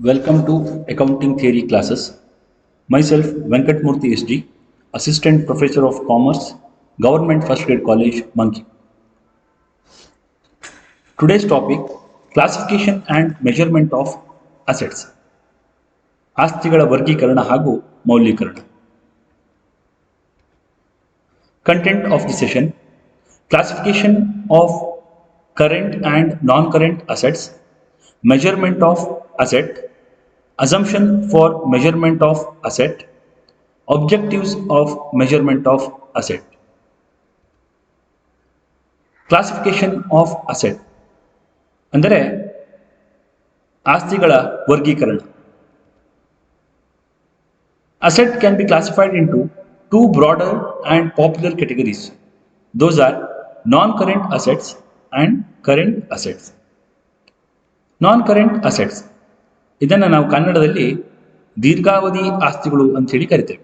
Welcome to Accounting Theory classes. Myself, Venkatmurthy SG, Assistant Professor of Commerce, Government First Grade College, Monkey. Today's topic, classification and measurement of assets. ಆಸ್ತಿಗಳ ವರ್ಗೀಕರಣ ಹಾಗೂ ಮೌಲ್ಯೀಕರಣ. Content of the session, classification of current and non-current assets, measurement of asset, assumption for measurement of asset, objectives of measurement of asset. Classification of asset ಅಂದರೆ ಆಸ್ತಿಗಳ ವರ್ಗೀಕರಣ. Asset can be classified into two broader and popular categories. Those are non-current assets and current assets. Non-current assets ಇದನ್ನು ನಾವು ಕನ್ನಡದಲ್ಲಿ ದೀರ್ಘಾವಧಿ ಆಸ್ತಿಗಳು ಅಂತ ಹೇಳಿ ಕರಿತೇವೆ.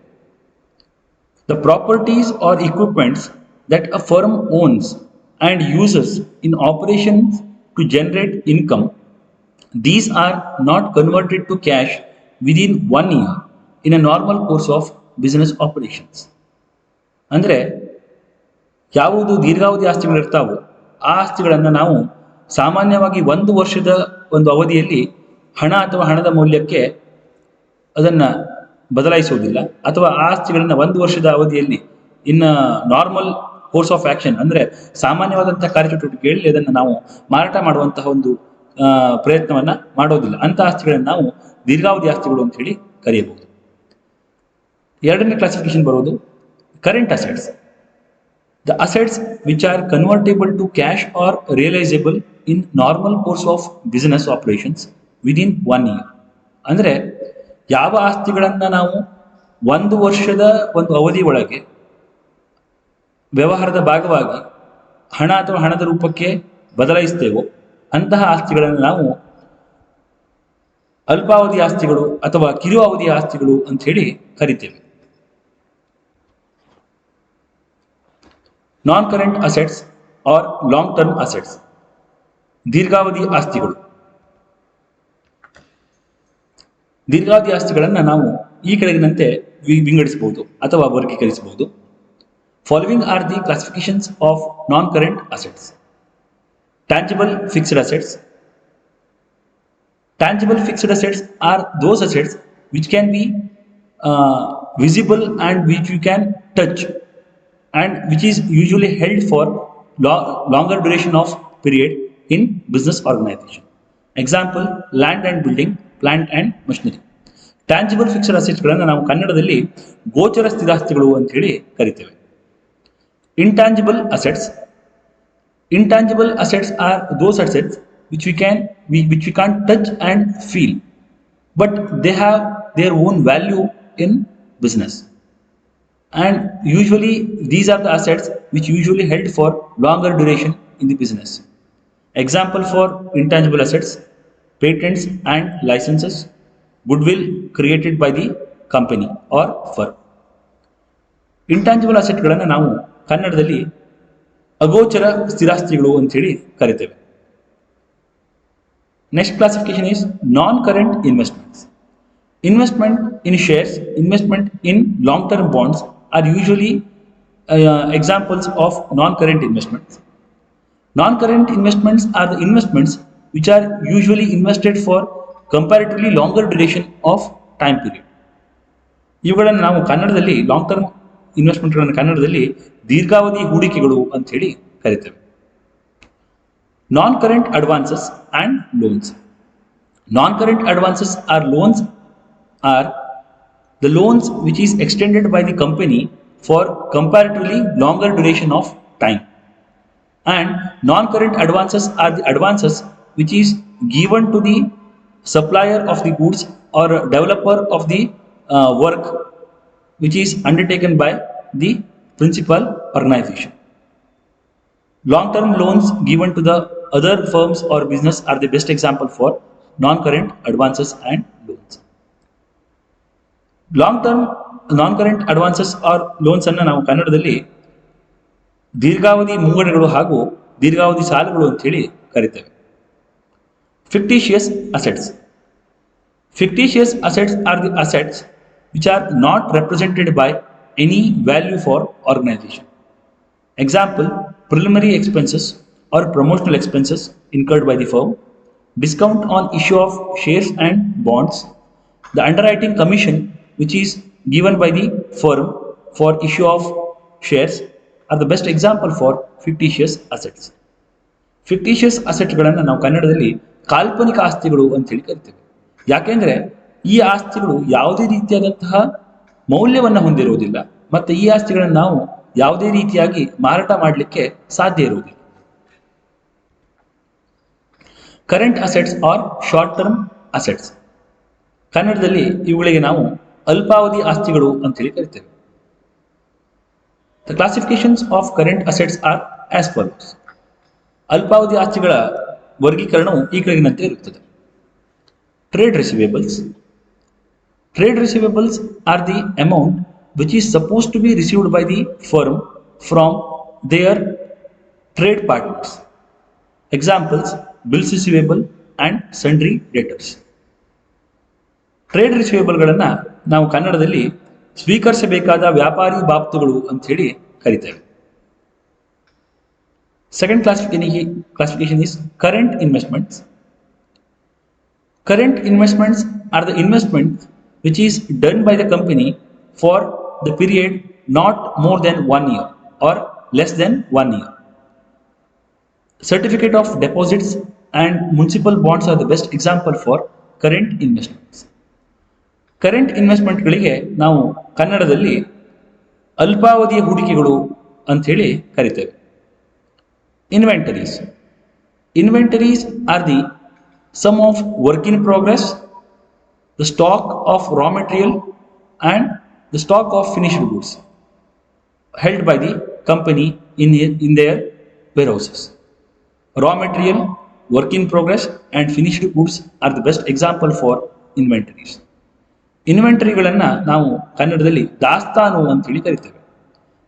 The properties or equipments that a firm owns and uses in operations to generate income, these are not converted to cash within 1 year in a normal course of business operations. ಅಂದರೆ ಯಾವುದು ದೀರ್ಘಾವಧಿ ಆಸ್ತಿಗಳು ಇರ್ತಾವೋ ಆ ಆಸ್ತಿಗಳನ್ನು ನಾವು ಸಾಮಾನ್ಯವಾಗಿ 1 ವರ್ಷದ ಒಂದು ಅವಧಿಯಲ್ಲಿ ಹಣ ಅಥವಾ ಹಣದ ಮೌಲ್ಯಕ್ಕೆ ಅದನ್ನು ಬದಲಾಯಿಸುವುದಿಲ್ಲ, ಅಥವಾ ಆ ಆಸ್ತಿಗಳನ್ನು 1 ವರ್ಷದ ಅವಧಿಯಲ್ಲಿ ನಾರ್ಮಲ್ ಕೋರ್ಸ್ ಆಫ್ ಆಕ್ಷನ್ ಅಂದರೆ ಸಾಮಾನ್ಯವಾದಂತಹ ಕಾರ್ಯಚಟುವಟಿಕೆಗಳಲ್ಲಿ ಅದನ್ನು ನಾವು ಮಾರಾಟ ಮಾಡುವಂತಹ ಒಂದು ಪ್ರಯತ್ನವನ್ನ ಮಾಡೋದಿಲ್ಲ. ಅಂಥ ಆಸ್ತಿಗಳನ್ನು ನಾವು ದೀರ್ಘಾವಧಿ ಆಸ್ತಿಗಳು ಅಂತ ಹೇಳಿ ಕರೆಯಬಹುದು. ಎರಡನೇ ಕ್ಲಾಸಿಫಿಕೇಶನ್ ಬರೋದು current assets. The assets which are convertible to cash or realisable in normal course of business operations within 1 year. ಅಂದರೆ ಯಾವ ಆಸ್ತಿಗಳನ್ನು ನಾವು 1 ವರ್ಷದ ಒಂದು ಅವಧಿ ಒಳಗೆ ವ್ಯವಹಾರದ ಭಾಗವಾಗಿ ಹಣ ಅಥವಾ ಹಣದ ರೂಪಕ್ಕೆ ಬದಲಾಯಿಸ್ತೇವೋ ಅಂತಹ ಆಸ್ತಿಗಳನ್ನು ನಾವು ಅಲ್ಪಾವಧಿ ಆಸ್ತಿಗಳು ಅಥವಾ ಕಿರು ಅವಧಿಯ ಆಸ್ತಿಗಳು ಅಂತ ಹೇಳಿ ಕರಿತೇವೆ. Non current assets are long term assets, ದೀರ್ಘಾವಧಿ ಆಸ್ತಿಗಳು. ದೀರ್ಘಾವಧಿ ಆಸ್ತಿಗಳನ್ನು ನಾವು ಈ ಕೆಳಗಿನಂತೆ ವಿಂಗಡಿಸಬಹುದು ಅಥವಾ ವರ್ಗೀಕರಿಸಬಹುದು. Following are the classifications of non-current assets. Tangible fixed assets. Tangible fixed assets are those assets which can be visible and which you can touch, and which is usually held for longer duration of period in business organization. Example, land and building, plant and machinery. Tangible fixed assets ಗಳನ್ನು ನಾವು ಕನ್ನಡದಲ್ಲಿ ಗೋಚರ ಸ್ಥಿರಾಸ್ತಿಗಳು ಅಂತ ಹೇಳಿ ಕರಿತೇವೆ. Intangible assets. Intangible assets are those assets which we can't touch and feel, but they have their own value in business. And usually these are the assets which usually held for longer duration in the business. Example for intangible assets: patents and licenses, goodwill created by the company or firm. Intangible asset ಗಳನ್ನು ನಾವು ಕನ್ನಡದಲ್ಲಿ ಅಗೋಚರ ಸ್ಥಿರಾಸ್ತಿಗಳು ಅಂತ ಹೇಳಿ ಕರಿತೇವೆ. Next classification is non current investments. Investment in shares, investment in long term bonds are usually examples of non current investments. Non current investments are the investments which are usually invested for comparatively longer duration of time period. ಇವುಗಳನ್ನು ನಾವು ಕನ್ನಡದಲ್ಲಿ long term ಇನ್ವೆಸ್ಟ್ಮೆಂಟ್ಗಳನ್ನು ಕನ್ನಡದಲ್ಲಿ ದೀರ್ಘಾವಧಿ ಹೂಡಿಕೆಗಳು ಅಂತ ಹೇಳಿ ಕರಿತೇವೆ. Non current advances and loans. Non current advances R loans are the loans which is extended by the company for comparatively longer duration of time. And non current advances are the advances which is given to the supplier of the goods or developer of the work which is undertaken by the principal organization. Long term loans given to the other firms or business are the best example for non current advances and loans. Long term non current advances or loans ಅನ್ನು ನಾವು ಕನ್ನಡದಲ್ಲಿ ದೀರ್ಘಾವಧಿ ಮುಂಗಡಗಳು ಹಾಗೂ ದೀರ್ಘಾವಧಿ ಸಾಲಗಳು ಅಂತ ಹೇಳಿ ಕರಿತೇವೆ. Fictitious assets. Fictitious assets are the assets which are not represented by any value for organization. Example, preliminary expenses or promotional expenses incurred by the firm, discount on issue of shares and bonds, the underwriting commission which is given by the firm for issue of shares are the best example for fictitious assets. Fictitious ಅಸೆಟ್ಗಳನ್ನು ನಾವು ಕನ್ನಡದಲ್ಲಿ ಕಾಲ್ಪನಿಕ ಆಸ್ತಿಗಳು ಅಂತ ಹೇಳಿ ಕರಿತೇವೆ. ಯಾಕೆಂದ್ರೆ ಈ ಆಸ್ತಿಗಳು ಯಾವುದೇ ರೀತಿಯಾದಂತಹ ಮೌಲ್ಯವನ್ನು ಹೊಂದಿರುವುದಿಲ್ಲ ಮತ್ತೆ ಈ ಆಸ್ತಿಗಳನ್ನು ನಾವು ಯಾವುದೇ ರೀತಿಯಾಗಿ ಮಾರಾಟ ಮಾಡಲಿಕ್ಕೆ ಸಾಧ್ಯ ಇರುವುದಿಲ್ಲ. Current assets are short term assets, ಕನ್ನಡದಲ್ಲಿ ಇವುಗಳಿಗೆ ನಾವು ಅಲ್ಪಾವಧಿ ಆಸ್ತಿಗಳು ಅಂತ ಹೇಳಿ ಕರಿತೇವೆ. The classifications of current assets are as follows. ಅಲ್ಪಾವಧಿ ಆಸ್ತಿಗಳ ವರ್ಗೀಕರಣವು ಈ ಕೆಳಗಿನಂತೆ ಇರುತ್ತದೆ. Trade receivables. Trade receivables are the amount which is supposed to be received by the firm from their trade partners. Examples, bills receivable and sundry debtors. Trade ರಿಸೀವೇಬಲ್ಗಳನ್ನು ನಾವು ಕನ್ನಡದಲ್ಲಿ ಸ್ವೀಕರಿಸಬೇಕಾದ ವ್ಯಾಪಾರಿ ಬಾಬ್ತುಗಳು ಅಂತ ಹೇಳಿ ಕರೀತೇವೆ. Second classification is current investments. Current investments are the investments which is done by the company for the period not more than 1 year or less than 1 year. Certificate of deposits and municipal bonds are the best example for current investments. Current ಇನ್ವೆಸ್ಟ್ಮೆಂಟ್ಗಳಿಗೆ ನಾವು ಕನ್ನಡದಲ್ಲಿ ಅಲ್ಪಾವಧಿಯ ಹೂಡಿಕೆಗಳು ಅಂತ ಹೇಳಿ ಕರಿತೇವೆ. Inventories. Inventories are the sum of work in progress, the stock of raw material and the stock of finished goods held by the company in their warehouses. Raw material, work in progress and finished goods are the best example for inventories. ಇನ್ವೆಂಟರಿಗಳನ್ನು ನಾವು ಕನ್ನಡದಲ್ಲಿ ದಾಸ್ತಾನು ಅಂತ ಹೇಳಿ ಕರಿತೇವೆ.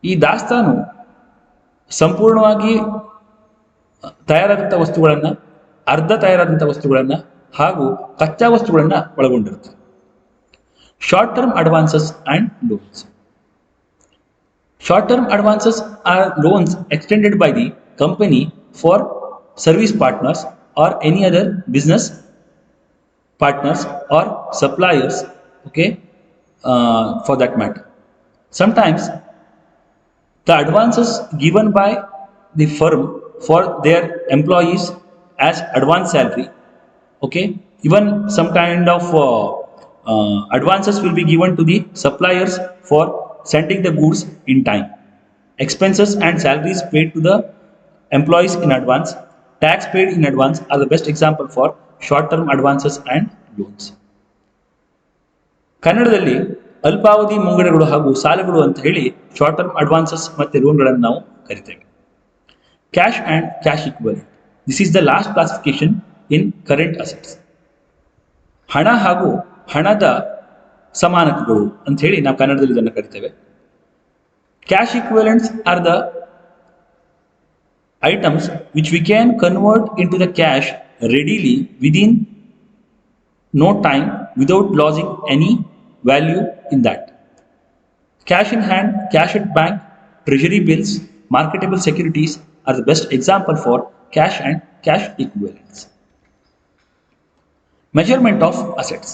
ಈ ದಾಸ್ತಾನು ಸಂಪೂರ್ಣವಾಗಿ ತಯಾರಾದಂಥ ವಸ್ತುಗಳನ್ನು, ಅರ್ಧ ತಯಾರಾದಂಥ ವಸ್ತುಗಳನ್ನು ಹಾಗೂ ಕಚ್ಚಾ ವಸ್ತುಗಳನ್ನು ಒಳಗೊಂಡಿರುತ್ತೆ. Short term advances and loans. Short term advances R loans extended by the company for service partners or any other business partners or suppliers, okay, for that matter. Sometimes the advances given by the firm for their employees as advance salary, okay, even some kind of advances will be given to the suppliers for sending the goods in time. Expenses and salaries paid to the employees in advance, tax paid in advance are the best example for short term advances and loans. ಕನ್ನಡದಲ್ಲಿ ಅಲ್ಪಾವಧಿ ಮುಂಗಡಗಳು ಹಾಗೂ ಸಾಲಗಳು ಅಂತ ಹೇಳಿ short term advances ಮತ್ತೆ ಲೋನ್ಗಳನ್ನು ನಾವು ಕರಿತೇವೆ. Cash and cash equivalent. This is the last classification in current assets. ಹಣ ಹಾಗೂ ಹಣದ ಸಮಾನಕಗಳು ಅಂತ ಹೇಳಿ ನಾವು ಕನ್ನಡದಲ್ಲಿ ಇದನ್ನು ಕರಿತೇವೆ. Cash equivalents are the items which we can convert into the cash readily within no time without losing any value in that. Cash in hand, cash at bank, treasury bills, marketable securities are the best example for cash and cash equivalents. Measurement of assets.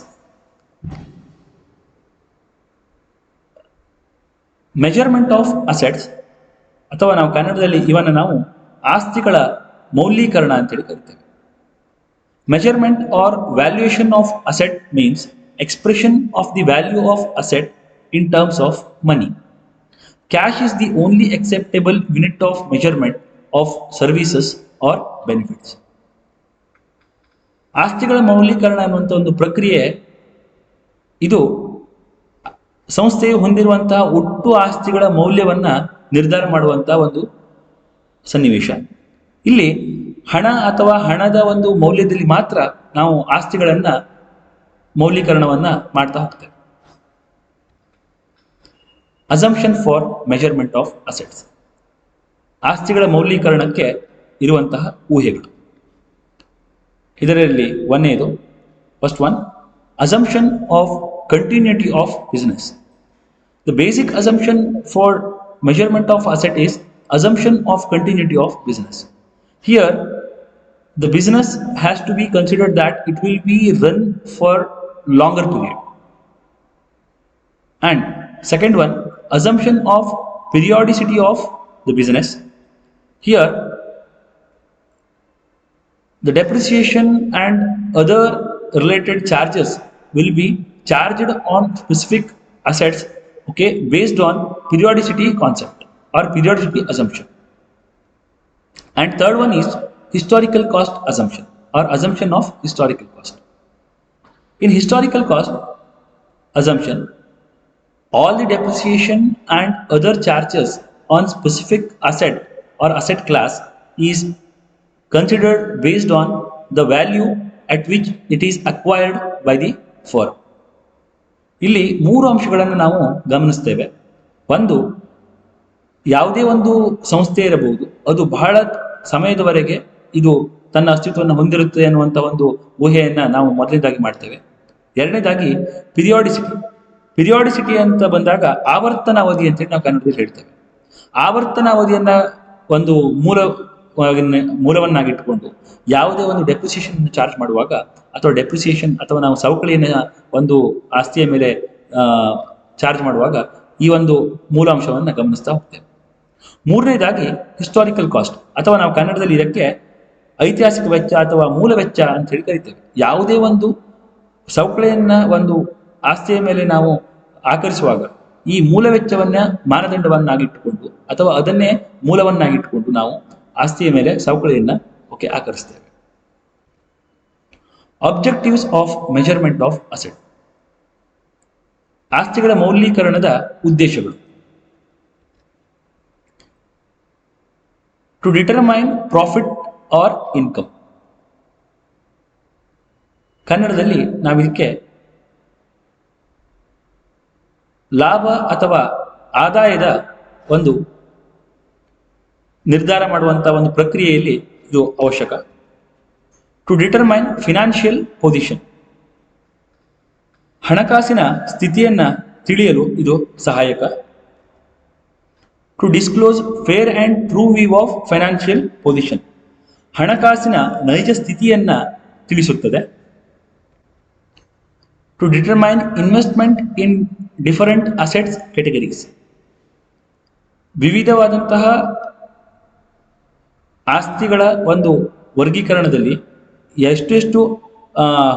Measurement of assets ಅಥವಾ ನಾವು ಕನ್ನಡದಲ್ಲಿ ಇವನ್ನ ನಾವು ಆಸ್ತಿಗಳ ಮೌಲ್ಯೀಕರಣ ಅಂತೇಳಿ ಕರಿತೇವೆ. Measurement or valuation of asset means expression of the value of asset in terms of money. Cash is the only acceptable unit of measurement of services or benefits. ಆಸ್ತಿಗಳ ಮೌಲ್ಯೀಕರಣ ಅನ್ನುವಂಥ ಒಂದು ಪ್ರಕ್ರಿಯೆ ಇದು ಸಂಸ್ಥೆಯು ಹೊಂದಿರುವಂತಹ ಒಟ್ಟು ಆಸ್ತಿಗಳ ಮೌಲ್ಯವನ್ನ ನಿರ್ಧಾರ ಮಾಡುವಂತಹ ಒಂದು ಸನ್ನಿವೇಶ. ಇಲ್ಲಿ ಹಣ ಅಥವಾ ಹಣದ ಒಂದು ಮೌಲ್ಯದಲ್ಲಿ ಮಾತ್ರ ನಾವು ಆಸ್ತಿಗಳನ್ನ ಮೌಲ್ಯೀಕರಣವನ್ನ ಮಾಡ್ತಾ ಹೋಗ್ತೇವೆ. Assumption for measurement of assets. ಆಸ್ತಿಗಳ ಮೌಲ್ಯೀಕರಣಕ್ಕೆ ಇರುವಂತಹ ಊಹೆಗಳು. ಇದರಲ್ಲಿ ಒಂದನೇದು first one, assumption of continuity of business. The basic assumption for measurement of asset is assumption of continuity of business. Here, the business has to be considered that it will be run for longer period. And second one, assumption of periodicity of the business. Here, the depreciation and other related charges will be charged on specific assets, okay, based on periodicity concept or periodicity assumption. And third one is historical cost assumption or assumption of historical cost. In historical cost assumption, all the depreciation and other charges on specific asset or asset class is considered based on the value at which it is acquired by the firm. ಇಲ್ಲಿ ಮೂರು ಅಂಶಗಳನ್ನು ನಾವು ಗಮನಿಸ್ತೇವೆ. ಒಂದು, ಯಾವುದೇ ಒಂದು ಸಂಸ್ಥೆ ಇರಬಹುದು, ಅದು ಬಹಳ ಸಮಯದವರೆಗೆ ಇದು ತನ್ನ ಅಸ್ತಿತ್ವವನ್ನು ಹೊಂದಿರುತ್ತೆ ಅನ್ನುವಂಥ ಒಂದು ಊಹೆಯನ್ನು ನಾವು ಮೊದಲನೇದಾಗಿ ಮಾಡ್ತೇವೆ. ಎರಡನೇದಾಗಿ ಪಿರಿಯಾಡಿಸಿಟಿ ಅಂತ ಬಂದಾಗ ಆವರ್ತನ ಅವಧಿ ಅಂತೇಳಿ ನಾವು ಕನ್ನಡದಲ್ಲಿ ಹೇಳ್ತೇವೆ. ಆವರ್ತನ ಅವಧಿಯನ್ನ ಒಂದು ಮೂಲವನ್ನಾಗಿಟ್ಟುಕೊಂಡು ಯಾವುದೇ ಒಂದು ಡೆಪ್ರಿಸಿಯೇಷನ್ ಚಾರ್ಜ್ ಮಾಡುವಾಗ ಅಥವಾ ಡೆಪ್ರಿಸಿಯೇಷನ್ ಅಥವಾ ನಾವು ಸವಕಳಿಯನ್ನ ಒಂದು ಆಸ್ತಿಯ ಮೇಲೆ ಚಾರ್ಜ್ ಮಾಡುವಾಗ ಈ ಒಂದು ಮೂಲಾಂಶವನ್ನು ಗಮನಿಸ್ತಾ ಹೋಗ್ತೇವೆ. ಮೂರನೇದಾಗಿ ಹಿಸ್ಟಾರಿಕಲ್ ಕಾಸ್ಟ್ ಅಥವಾ ನಾವು ಕನ್ನಡದಲ್ಲಿ ಇದಕ್ಕೆ ಐತಿಹಾಸಿಕ ವೆಚ್ಚ ಅಥವಾ ಮೂಲ ವೆಚ್ಚ ಅಂತ ಹೇಳಿ ಕರಿತೇವೆ. ಯಾವುದೇ ಒಂದು ಸವಕಳಿಯನ್ನ ಒಂದು ಆಸ್ತಿಯ ಮೇಲೆ ನಾವು ಆಕರಿಸುವಾಗ ಈ ಮೂಲ ವೆಚ್ಚವನ್ನ ಮಾನದಂಡವನ್ನಾಗಿಟ್ಟುಕೊಂಡು ಅಥವಾ ಅದನ್ನೇ ಮೂಲವನ್ನಾಗಿಟ್ಟುಕೊಂಡು ನಾವು ಆಸ್ತಿಯ ಮೇಲೆ ಸವಕಳಿಯನ್ನ ಆಕರಿಸ್ತೇವೆ. Objectives of measurement of asset. ಆಸ್ತಿಗಳ ಮೌಲ್ಯೀಕರಣದ ಉದ್ದೇಶಗಳು. To determine profit or income. ಕನ್ನಡದಲ್ಲಿ ನಾವಿದಕ್ಕೆ ಲಾಭ ಅಥವಾ ಆದಾಯದ ಒಂದು ನಿರ್ಧಾರ ಮಾಡುವಂತಹ ಒಂದು ಪ್ರಕ್ರಿಯೆಯಲ್ಲಿ ಇದು ಅವಶ್ಯಕ. To determine financial position. ಹಣಕಾಸಿನ ಸ್ಥಿತಿಯನ್ನ ತಿಳಿಯಲು ಇದು ಸಹಾಯಕ. To disclose fair and true view of financial position. ಹಣಕಾಸಿನ ನೈಜ ಸ್ಥಿತಿಯನ್ನ ತಿಳಿಸುತ್ತದೆ. To determine investment in different assets categories. ವಿವಿಧವಾದಂತಹ ಆಸ್ತಿಗಳ ಒಂದು ವರ್ಗೀಕರಣದಲ್ಲಿ ಎಷ್ಟೆಷ್ಟು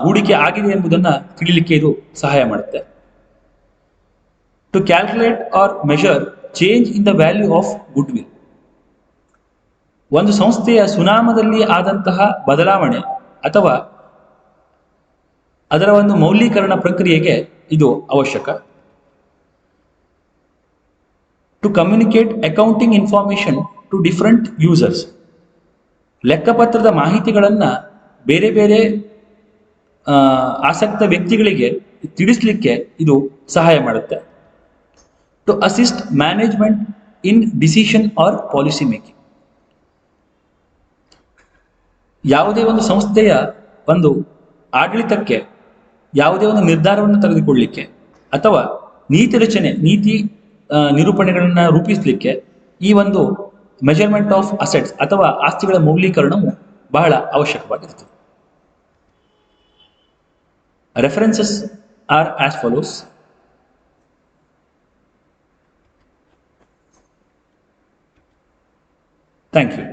ಹೂಡಿಕೆ ಆಗಿದೆ ಎಂಬುದನ್ನು ತಿಳಿಲಿಕ್ಕೆ ಇದು ಸಹಾಯ ಮಾಡುತ್ತೆ. To calculate or measure change in the value of goodwill. ಒಂದು ಸಂಸ್ಥೆಯ ಸುನಾಮದಲ್ಲಿ ಆದಂತಹ ಬದಲಾವಣೆ ಅಥವಾ ಅದರ ಒಂದು ಮೌಲ್ಯೀಕರಣ ಪ್ರಕ್ರಿಯೆಗೆ ಇದು ಅವಶ್ಯಕ. To communicate accounting information to different users. ಲೆಕ್ಕಪತ್ರದ ಮಾಹಿತಿಗಳನ್ನು ಬೇರೆ ಬೇರೆ ಆಸಕ್ತ ವ್ಯಕ್ತಿಗಳಿಗೆ ತಿಳಿಸ್ಲಿಕ್ಕೆ ಇದು ಸಹಾಯ ಮಾಡುತ್ತೆ. To assist management in decision or policy making. ಯಾವುದೇ ಒಂದು ಸಂಸ್ಥೆಯ ಒಂದು ಆಡಳಿತಕ್ಕೆ ಯಾವುದೇ ಒಂದು ನಿರ್ಧಾರವನ್ನು ತೆಗೆದುಕೊಳ್ಳಲಿಕ್ಕೆ ಅಥವಾ ನೀತಿ ನಿರೂಪಣೆಗಳನ್ನು ರೂಪಿಸಲಿಕ್ಕೆ ಈ ಒಂದು ಮೆಜರ್ಮೆಂಟ್ ಆಫ್ ಅಸೆಟ್ಸ್ ಅಥವಾ ಆಸ್ತಿಗಳ ಮೌಲ್ಯೀಕರಣವು ಬಹಳ ಅವಶ್ಯಕವಾಗಿರುತ್ತದೆ. References are as follows. Thank you.